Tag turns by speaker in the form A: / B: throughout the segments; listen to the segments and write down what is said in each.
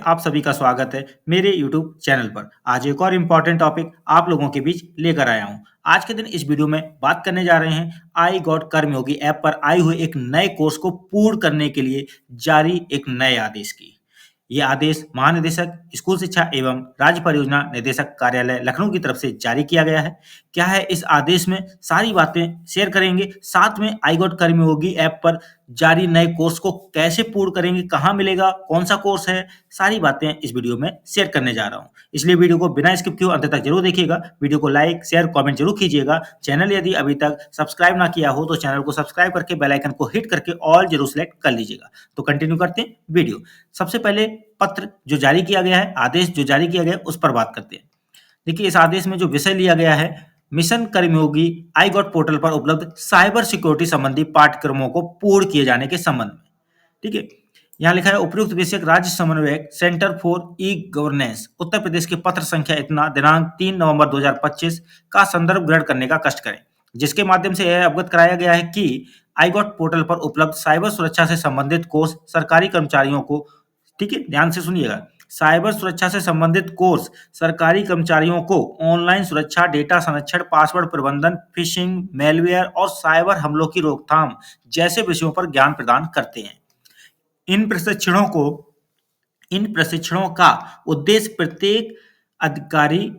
A: आप सभी का स्वागत है मेरे YouTube चैनल पर। आज एक और इम्पॉर्टेंट टॉपिक आप लोगों के बीच लेकर आया हूं। आज के दिन इस वीडियो में बात करने जा रहे हैं आई गॉट कर्मयोगी ऐप पर आए हुए एक नए कोर्स को पूर्ण करने के लिए जारी एक नए आदेश की। ये आदेश महानिदेशक स्कूल शिक्षा एवं राज्य परियोजना निदेशक कार्यालय लखनऊ की तरफ से जारी किया गया है। क्या है इस आदेश में, सारी बातें शेयर करेंगे। साथ में आई गॉट कर्मयोगी ऐप पर जारी नए कोर्स को कैसे पूर्ण करेंगे, कहाँ मिलेगा, कौन सा कोर्स है, सारी बातें इस वीडियो में शेयर करने जा रहा हूँ। इसलिए वीडियो को बिना स्किप किए अंत तक जरूर देखिएगा। वीडियो को लाइक शेयर कमेंट जरूर कीजिएगा। चैनल यदि अभी तक सब्सक्राइब ना किया हो तो चैनल को सब्सक्राइब करके बेल आइकन को हिट करके ऑल जरूर सेलेक्ट कर लीजिएगा। तो कंटिन्यू करते हैं वीडियो। सबसे पहले पत्र जो जारी किया गया है, आदेश जो जारी किया गया है, उस पर बात करते हैं। देखिए, इस आदेश में जो विषय लिया गया है, mission Karmayogi I got portal पर उपलब्ध साइबर सिक्योरिटी संबंधी पाठ्यक्रमों को पूर्ण किए जाने के संबंध में। ठीक है, यहाँ लिखा है उपयुक्त विषयक राज्य समन्वयक centre for e governance Uttar Pradesh के पत्र संख्या इतना दिनांक 3 नवंबर 2025 का संदर्भ ग्रहण करने का कष्ट करें, जिसके माध्यम से यह अवगत कराया गया है कि आई गॉट पोर्टल पर उपलब्ध साइबर सुरक्षा से संबंधित कोर्स सरकारी कर्मचारियों को, ठीक है, ध्यान से सुनिएगा, साइबर सुरक्षा से संबंधित कोर्स सरकारी कर्मचारियों को ऑनलाइन सुरक्षा, डेटा संरक्षण, पासवर्ड प्रबंधन, फिशिंग, मेलवेयर और साइबर हमलों की रोकथाम जैसे विषयों पर ज्ञान प्रदान करते हैं। इन प्रशिक्षणों का उद्देश्य प्रत्येक अधिकारी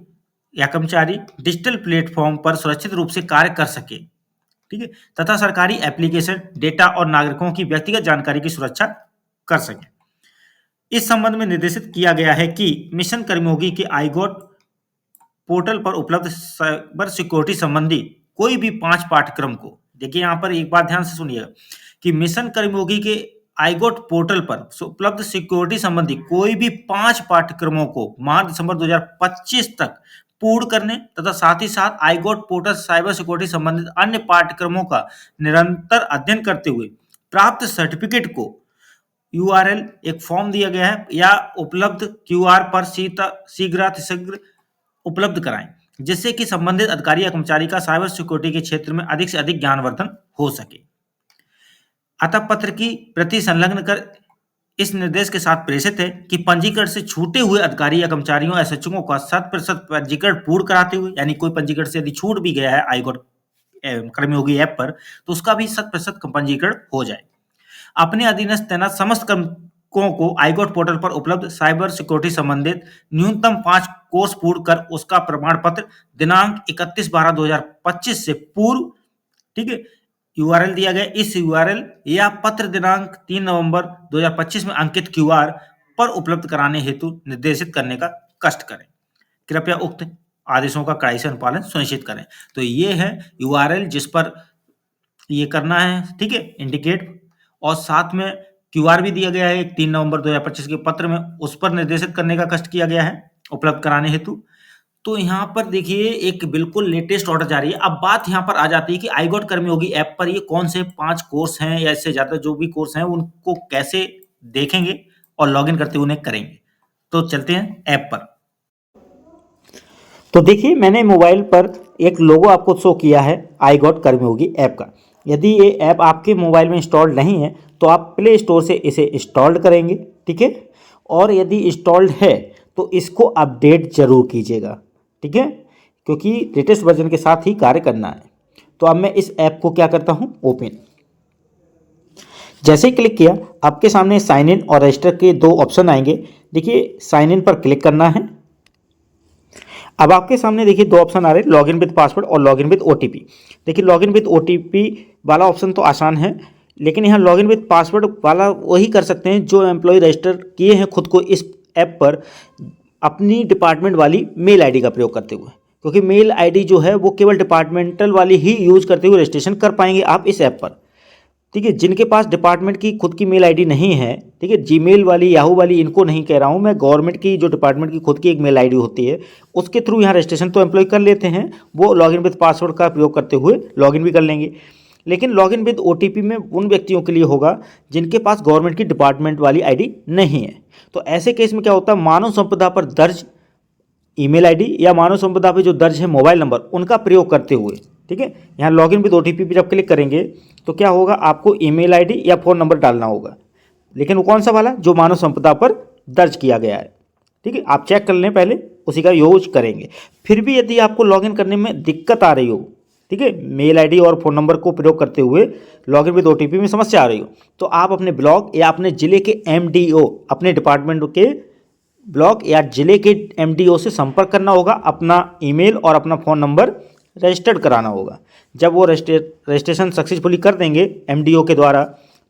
A: या कर्मचारी डिजिटल प्लेटफॉर्म पर सुरक्षित रूप से कार्य कर सके, ठीक है, तथा सरकारी एप्लीकेशन, डेटा और नागरिकों की व्यक्तिगत जानकारी की सुरक्षा कर सके। इस संबंध में निर्देशित किया गया है कि मिशन कर्मयोगी के आई गॉट पोर्टल पर उपलब्ध साइबर सिक्योरिटी संबंधी कोई भी 5 पाठ्यक्रम को, देखिए यहाँ पर एक बात ध्यान से सुनिएगा कि मिशन कर्मयोगी के आई गॉट पोर्टल पर उपलब्ध सिक्योरिटी संबंधी कोई भी 5 पाठ्यक्रमों को मार्च दिसंबर 2025 तक पूर्ण करने तथा साथ ही साथ I got portal cyber security संबंधित अन्य पाठ्यक्रमों का निरंतर अध्ययन करते हुए प्राप्त सर्टिफिकेट को यूआरएल एक फॉर्म दिया गया है या उपलब्ध क्यूआर पर शीघ्र उपलब्ध कराएं, जिससे कि संबंधित अधिकारी या कर्मचारी का साइबर सिक्योरिटी के क्षेत्र में अधिक से अधिक ज्ञानवर्धन हो सके। अतः पत्र की प्रति संलग्न कर इस निर्देश के साथ प्रेषित है कि पंजीकरण से छूटे हुए अधिकारी या कर्मचारियों या शिक्षकों का 100% पंजीकरण पूर्ण कराते हुए, यानी कोई पंजीकरण से यदि छूट भी गया है आई गॉट कर्मयोगी ऐप पर, तो उसका भी 100% पंजीकरण हो जाए। अपने अधीनस्थ तैनात समस्त कर्मकों को आई गॉट पोर्टल पर उपलब्ध साइबर सिक्योरिटी संबंधित न्यूनतम 5 कोर्स पूर्ण कर उसका प्रमाण पत्र दिनांक 31/12/2025 से पूर्व, ठीक है, यूआरएल दिया गया, इस यूआरएल या पत्र दिनांक 3 नवंबर 2025 में अंकित क्यूआर पर उपलब्ध कराने हेतु निर्देशित करने का कष्ट करें। कृपया उक्त आदेशों का कड़ाई से अनुपालन सुनिश्चित करें। तो ये है यूआरएल जिस पर ये करना है, ठीक है, इंडिकेट, और साथ में क्यूआर भी दिया गया है 3 नवंबर 2025 के पत्र में, उस पर निर्देशित करने का कष्ट किया गया है उपलब्ध कराने हेतु। तो यहाँ पर देखिए एक बिल्कुल लेटेस्ट ऑर्डर जारी है। अब बात यहाँ पर आ जाती है कि आई गॉट कर्मयोगी ऐप पर ये कौन से 5 कोर्स हैं या इससे ज़्यादा जो भी कोर्स हैं उनको कैसे देखेंगे और लॉगिन करते हुए उन्हें करेंगे। तो चलते हैं ऐप पर। तो देखिए मैंने मोबाइल पर एक लोगो आपको शो किया है आई गॉट कर्मयोगी ऐप का। यदि ये ऐप आपके मोबाइल में इंस्टॉल्ड नहीं है तो आप प्ले स्टोर से इसे इंस्टॉल करेंगे, ठीक है, और यदि इंस्टॉल्ड है तो इसको अपडेट जरूर कीजिएगा, ठीक है, क्योंकि लेटेस्ट वर्जन के साथ ही कार्य करना है। तो अब मैं इस ऐप को क्या करता हूं, ओपन। जैसे ही क्लिक किया आपके सामने साइन इन और रजिस्टर के 2 ऑप्शन आएंगे। देखिए साइन इन पर क्लिक करना है। अब आपके सामने देखिए 2 ऑप्शन आ रहे हैं, लॉगिन विद पासवर्ड और लॉगिन विद ओटीपी। देखिए लॉगिन विद ओटीपी वाला ऑप्शन तो आसान है, लेकिन यहाँ लॉगिन विद पासवर्ड वाला वही कर सकते हैं जो एम्प्लॉय रजिस्टर किए हैं खुद को इस ऐप पर अपनी डिपार्टमेंट वाली मेल आईडी का प्रयोग करते हुए, क्योंकि मेल आईडी जो है वो केवल डिपार्टमेंटल वाली ही यूज करते हुए रजिस्ट्रेशन कर पाएंगे आप इस ऐप पर, ठीक है। जिनके पास डिपार्टमेंट की खुद की मेल आईडी नहीं है, ठीक है, जीमेल वाली, याहू वाली, इनको नहीं कह रहा हूँ मैं, गवर्नमेंट की जो डिपार्टमेंट की खुद की एक मेल आईडी होती है उसके थ्रू यहाँ रजिस्ट्रेशन तो एम्प्लॉय कर लेते हैं, वो लॉगिन विद पासवर्ड का प्रयोग करते हुए लॉगिन भी कर लेंगे। लेकिन लॉगिन विद ओटीपी में उन व्यक्तियों के लिए होगा जिनके पास गवर्नमेंट की डिपार्टमेंट वाली आईडी नहीं है। तो ऐसे केस में क्या होता है, मानव संपदा पर दर्ज ईमेल आईडी या मानव संपदा पर जो दर्ज है मोबाइल नंबर, उनका प्रयोग करते हुए, ठीक है, यहाँ लॉगिन विद ओटीपी पर जब क्लिक करेंगे तो क्या होगा, आपको ईमेल आईडी या फ़ोन नंबर डालना होगा, लेकिन वो कौन सा वाला, जो मानव संपदा पर दर्ज किया गया है। ठीक है, आप चेक कर लें, पहले उसी का यूज करेंगे। फिर भी यदि आपको लॉगिन करने में दिक्कत आ रही हो, ठीक है, मेल आईडी और फ़ोन नंबर को प्रयोग करते हुए लॉगिन विद ओटीपी में समस्या आ रही हो, तो आप अपने ब्लॉक या अपने ज़िले के एमडीओ, अपने डिपार्टमेंट के ब्लॉक या ज़िले के एमडीओ से संपर्क करना होगा। अपना ईमेल और अपना फ़ोन नंबर रजिस्टर्ड कराना होगा। जब वो रजिस्ट्रेशन सक्सेसफुली कर देंगे एमडीओ के द्वारा,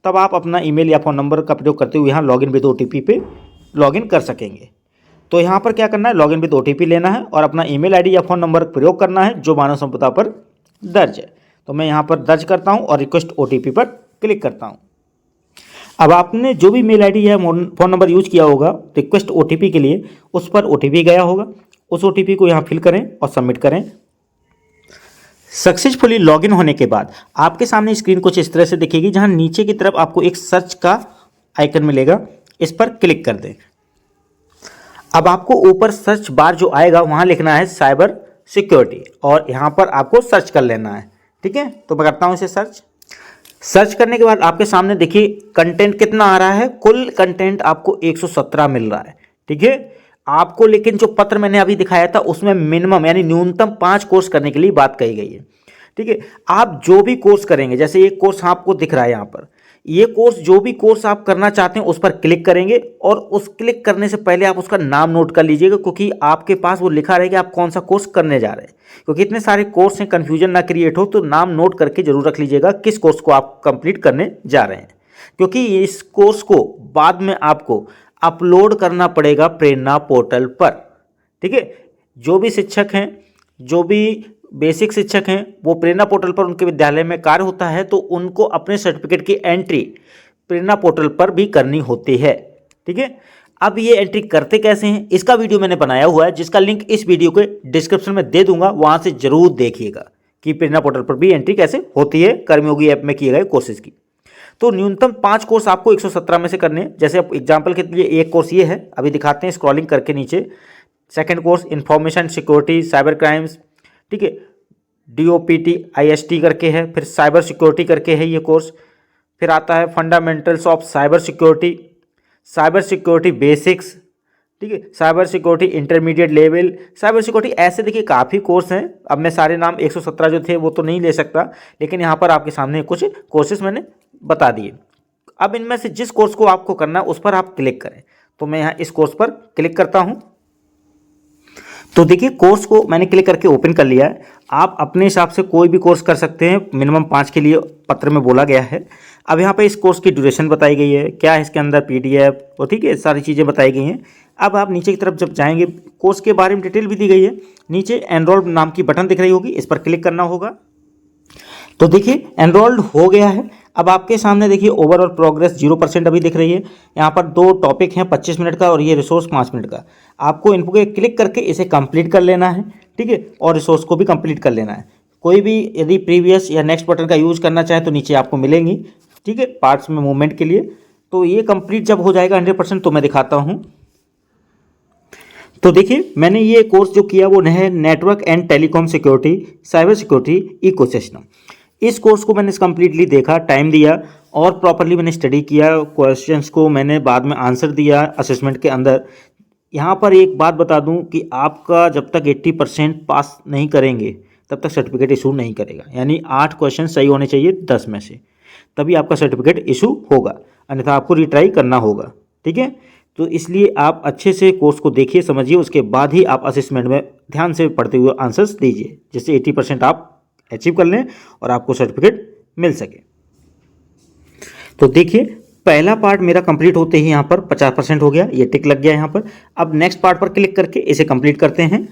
A: तब आप अपना ईमेल या फ़ोन नंबर का प्रयोग करते हुए यहाँ लॉगिन विद ओटीपी पे लॉगिन कर सकेंगे। तो यहाँ पर क्या करना है, लॉगिन विद ओटीपी लेना है और अपना ईमेल आईडी या फ़ोन नंबर प्रयोग करना है जो मानव संपदा पर दर्ज है। तो मैं यहाँ पर दर्ज करता हूँ और रिक्वेस्ट ओटीपी पर क्लिक करता हूँ। अब आपने जो भी मेल आईडी या फ़ोन नंबर यूज किया होगा रिक्वेस्ट ओटीपी के लिए, उस पर ओटीपी गया होगा। उस ओटीपी को यहाँ फिल करें और सबमिट करें। सक्सेसफुली लॉगिन होने के बाद आपके सामने स्क्रीन कुछ इस तरह से दिखेगी, जहाँ नीचे की तरफ आपको एक सर्च का आइकन मिलेगा, इस पर क्लिक कर दें। अब आपको ऊपर सर्च बार जो आएगा वहाँ लिखना है साइबर सिक्योरिटी और यहाँ पर आपको सर्च कर लेना है। ठीक है, तो मैं करता हूँ इसे सर्च करने के बाद आपके सामने देखिए कंटेंट कितना आ रहा है। कुल कंटेंट आपको 117 मिल रहा है। ठीक है, आपको लेकिन जो पत्र मैंने अभी दिखाया था उसमें मिनिमम यानी न्यूनतम 5 कोर्स करने के लिए बात कही गई है। ठीक है, आप जो भी कोर्स करेंगे, जैसे ये कोर्स आपको दिख रहा है यहाँ पर, ये कोर्स जो भी कोर्स आप करना चाहते हैं उस पर क्लिक करेंगे और उस क्लिक करने से पहले आप उसका नाम नोट कर लीजिएगा, क्योंकि आपके पास वो लिखा रहेगा आप कौन सा कोर्स करने जा रहे हैं। क्योंकि इतने सारे कोर्स हैं, कन्फ्यूजन ना क्रिएट हो, तो नाम नोट करके जरूर रख लीजिएगा किस कोर्स को आप कंप्लीट करने जा रहे हैं, क्योंकि इस कोर्स को बाद में आपको अपलोड करना पड़ेगा प्रेरणा पोर्टल पर। ठीक है, जो भी शिक्षक हैं, जो भी बेसिक शिक्षक हैं, वो प्रेरणा पोर्टल पर उनके विद्यालय में कार्य होता है, तो उनको अपने सर्टिफिकेट की एंट्री प्रेरणा पोर्टल पर भी करनी होती है। ठीक है, अब ये एंट्री करते कैसे हैं, इसका वीडियो मैंने बनाया हुआ है, जिसका लिंक इस वीडियो के डिस्क्रिप्शन में दे दूंगा, वहां से जरूर देखिएगा कि प्रेरणा पोर्टल पर भी एंट्री कैसे होती है कर्मयोगी ऐप में किए गए कोर्सेज की। तो न्यूनतम 5 कोर्स आपको 117 में से करने हैं। जैसे एग्जाम्पल के लिए एक कोर्स ये है, अभी दिखाते हैं स्क्रॉलिंग करके नीचे। Second course information security cyber crimes, ठीक है, DOPT IST करके है, फिर साइबर सिक्योरिटी करके है ये कोर्स। फिर आता है fundamentals of cyber security basics, ठीक है, cyber security intermediate level, cyber security, ऐसे देखिए काफ़ी कोर्स हैं। अब मैं सारे नाम 117 जो थे वो तो नहीं ले सकता, लेकिन यहाँ पर आपके सामने कुछ कोर्सेज मैंने बता दिए। अब इनमें से जिस कोर्स को आपको करना है उस पर आप क्लिक करें। तो मैं यहाँ इस कोर्स पर क्लिक करता हूँ। तो देखिए कोर्स को मैंने क्लिक करके ओपन कर लिया है। आप अपने हिसाब से कोई भी कोर्स कर सकते हैं, मिनिमम 5 के लिए पत्र में बोला गया है। अब यहाँ पे इस कोर्स की ड्यूरेशन बताई गई है, क्या है इसके अंदर PDF और ठीक है सारी चीज़ें बताई गई हैं। अब आप नीचे की तरफ जब जाएंगे, कोर्स के बारे में डिटेल भी दी गई है। नीचे एनरोल नाम की बटन दिख रही होगी, इस पर क्लिक करना होगा। तो देखिए एनरोल्ड हो गया है। अब आपके सामने देखिए ओवरऑल प्रोग्रेस 0% अभी दिख रही है। यहाँ पर 2 टॉपिक हैं 25 मिनट का और ये रिसोर्स 5 मिनट का। आपको इनको पे क्लिक करके इसे कंप्लीट कर लेना है, ठीक है, और रिसोर्स को भी कंप्लीट कर लेना है। कोई भी यदि प्रीवियस या नेक्स्ट बटन का यूज करना चाहे तो नीचे आपको मिलेंगी, ठीक है, पार्ट्स में मूवमेंट के लिए। तो ये कंप्लीट जब हो जाएगा 100% तो मैं दिखाता हूँ। तो देखिए मैंने ये कोर्स जो किया वो है network and telecom security cyber security ecosystem. इस कोर्स को मैंने कंप्लीटली देखा, टाइम दिया और प्रॉपरली मैंने स्टडी किया। क्वेश्चंस को मैंने बाद में आंसर दिया असेसमेंट के अंदर। यहाँ पर एक बात बता दूं कि आपका जब तक 80% पास नहीं करेंगे तब तक सर्टिफिकेट इशू नहीं करेगा। यानी 8 क्वेश्चन सही होने चाहिए 10 में से, तभी आपका सर्टिफिकेट इशू होगा, अन्यथा आपको रिट्राई करना होगा। ठीक है, तो इसलिए आप अच्छे से कोर्स को देखिए, समझिए, उसके बाद ही आप असेसमेंट में ध्यान से पढ़ते हुए आंसर्स दीजिए, जिससे 80% आप अचीव कर लें और आपको सर्टिफिकेट मिल सके। तो देखिए पहला पार्ट मेरा कंप्लीट होते ही यहाँ पर 50% हो गया, ये टिक लग गया यहाँ पर। अब नेक्स्ट पार्ट पर क्लिक करके इसे कंप्लीट करते हैं।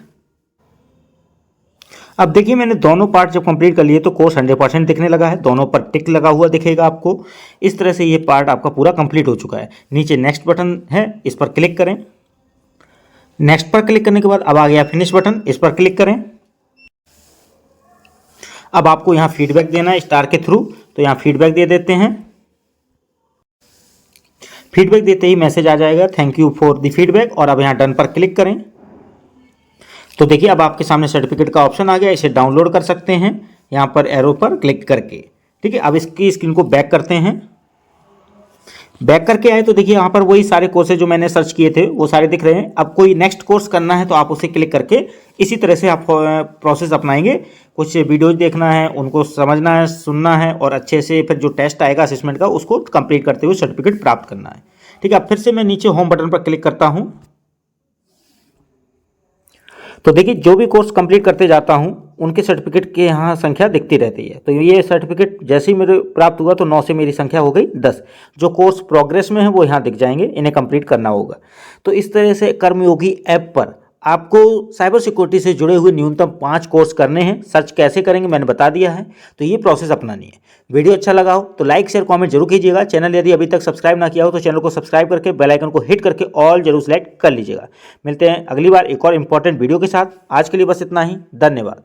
A: अब देखिए मैंने दोनों पार्ट जब कंप्लीट कर लिए तो कोर्स 100% दिखने लगा है, दोनों पर टिक लगा हुआ दिखेगा आपको। इस तरह से ये पार्ट आपका पूरा कंप्लीट हो चुका है। नीचे नेक्स्ट बटन है, इस पर क्लिक करें। नेक्स्ट पर क्लिक करने के बाद अब आ गया फिनिश बटन, इस पर क्लिक करें। अब आपको यहाँ फीडबैक देना है स्टार के थ्रू, तो यहाँ फीडबैक दे देते हैं। फीडबैक देते ही मैसेज आ जाएगा thank you for the feedback, और अब यहाँ डन पर क्लिक करें। तो देखिए अब आपके सामने सर्टिफिकेट का ऑप्शन आ गया, इसे डाउनलोड कर सकते हैं यहाँ पर एरो पर क्लिक करके। ठीक है, अब इसकी स्क्रीन को बैक करते हैं। बैक करके आए तो देखिए यहाँ पर वही सारे कोर्सेज जो मैंने सर्च किए थे वो सारे दिख रहे हैं। अब कोई नेक्स्ट कोर्स करना है तो आप उसे क्लिक करके इसी तरह से आप प्रोसेस अपनाएंगे। कुछ वीडियोज देखना है, उनको समझना है, सुनना है और अच्छे से फिर जो टेस्ट आएगा असेसमेंट का उसको कंप्लीट करते हुए सर्टिफिकेट प्राप्त करना है। ठीक है, अब फिर से मैं नीचे होम बटन पर क्लिक करता हूँ। तो देखिए जो भी कोर्स कंप्लीट करते जाता हूँ उनके सर्टिफिकेट के यहाँ संख्या दिखती रहती है। तो ये सर्टिफिकेट जैसे ही मेरे प्राप्त हुआ तो 9 से मेरी संख्या हो गई 10। जो कोर्स प्रोग्रेस में है वो यहाँ दिख जाएंगे, इन्हें कंप्लीट करना होगा। तो इस तरह से कर्मयोगी ऐप पर आपको साइबर सिक्योरिटी से जुड़े हुए न्यूनतम 5 कोर्स करने हैं। सर्च कैसे करेंगे मैंने बता दिया है, तो ये प्रोसेस अपनानी है। वीडियो अच्छा लगा हो तो लाइक शेयर कमेंट जरूर कीजिएगा। चैनल यदि अभी तक सब्सक्राइब ना किया हो तो चैनल को सब्सक्राइब करके बेल आइकन को हिट करके ऑल जरूर सेलेक्ट कर लीजिएगा। मिलते हैं अगली बार एक और इंपॉर्टेंट वीडियो के साथ। आज के लिए बस इतना ही, धन्यवाद।